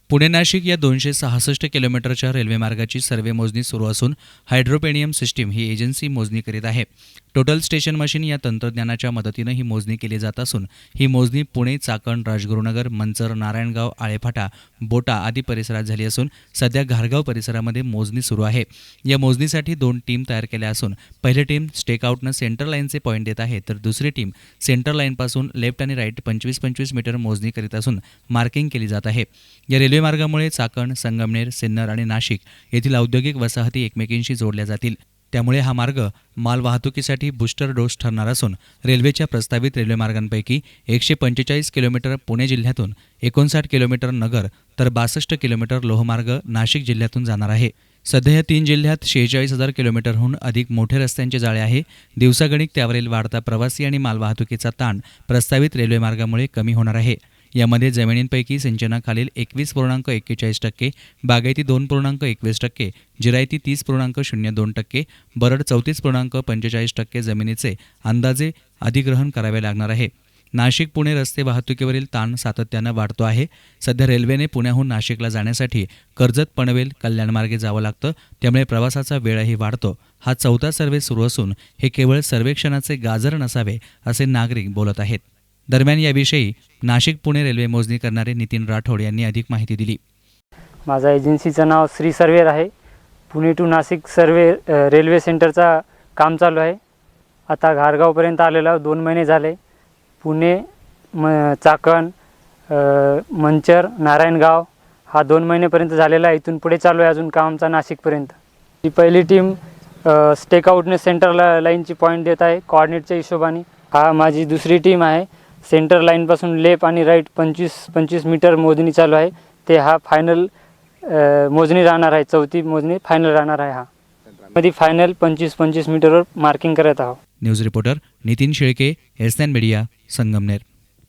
पुणे नाशिक या 266 किलोमीटरच्या रेल्वे मार्गाची सर्वे मोजणी सुरू असून हायड्रोपेनियम सिस्टीम ही एजन्सी मोजणी करीत आहे. टोटल स्टेशन मशीन या तंत्रज्ञानाच्या मदतीनं ही मोजणी केली जात असून ही मोजणी पुणे, चाकण, राजगुरुनगर, मंचर, नारायणगाव, आळेफाटा, बोटा आदी परिसरात झाली असून सध्या घारगाव परिसरामध्ये मोजणी सुरू आहे. या मोजणीसाठी 2 टीम तयार केल्या असून पहिली टीम स्टेकआउटनं सेंटर लाईनचे पॉईंट देत आहे, तर दुसरी टीम सेंटर लाईनपासून लेफ्ट आणि राईट 25-25 मीटर मोजणी करीत असून मार्किंग केली जात आहे. या रेल्वे मार्गामुळे चाकण, संगमनेर, सिन्नर आणि नाशिक येथील औद्योगिक वसाहती एकमेकींशी जोडल्या जातील. त्यामुळे हा मार्ग माल वाहतुकीसाठी बूस्टर डोस ठरणार असून रेल्वेच्या प्रस्तावित रेल्वे मार्गांपैकी 145 किलोमीटर पुणे जिल्ह्यातून, 59 किलोमीटर नगर तर 62 किलोमीटर लोहमार्ग नाशिक जिल्ह्यातून जाणार आहे. सध्या या 3 जिल्ह्यात 46,000 किलोमीटरहून अधिक मोठे रस्त्यांचे जाळे आहे. दिवसागणिक त्यावरील वाढता प्रवासी आणि मालवाहतुकीचा ताण प्रस्तावित रेल्वे मार्गामुळे कमी होणार आहे. यामध्ये जमिनींपैकी सिंचनाखालील 21.41%, बागायती 2.21%, जिरायती 30.02%, बरड 34.45% जमिनीचे अंदाजे अधिग्रहण करावे लागणार आहे. नाशिक पुणे रस्ते वाहतुकीवरील ताण सातत्यानं वाढतो आहे. सध्या रेल्वेने पुण्याहून नाशिकला जाण्यासाठी कर्जत, पनवेल, कल्याण मार्गे जावं लागतं. त्यामुळे प्रवासाचा वेळही वाढतो. हा 4था सर्व्हे सुरू असून हे केवळ सर्वेक्षणाचे गाजर नसावे असे नागरिक बोलत आहेत. दरम्यान याविषयी नाशिक पुणे रेल्वे मोजणी करणारे नितीन राठोड यांनी अधिक माहिती दिली. माझा एजन्सीचं नाव श्री सर्वेर आहे. Pune to Nashik survey railway सेंटरचा काम चालू आहे. आता घारगावपर्यंत आलेला 2 महिने झाले. पुणे, चाकण, मंचर, नारायणगाव हा 2 महिनेपर्यंत झालेला आहे. इथून पुढे चालू आहे अजून काम आमचा नाशिकपर्यंत. ही पहिली टीम स्टेकआउटने सेंटर लाईनची पॉईंट देत आहे कोऑर्डिनेटच्या हिशोबाने. हा माझी दुसरी टीम आहे. सेंटर लाईनपासून लेफ्ट आणि राईट 25-25 मीटर मोजणी चालू आहे. ते हा फायनल मोजणी राहणार आहे. 4थी मोजणी फायनल राहणार आहे. मध्ये फायनल 25-25 मीटरवर मार्किंग करत आहोत. News reporter Nitin Shelke, SN media, Sangamner.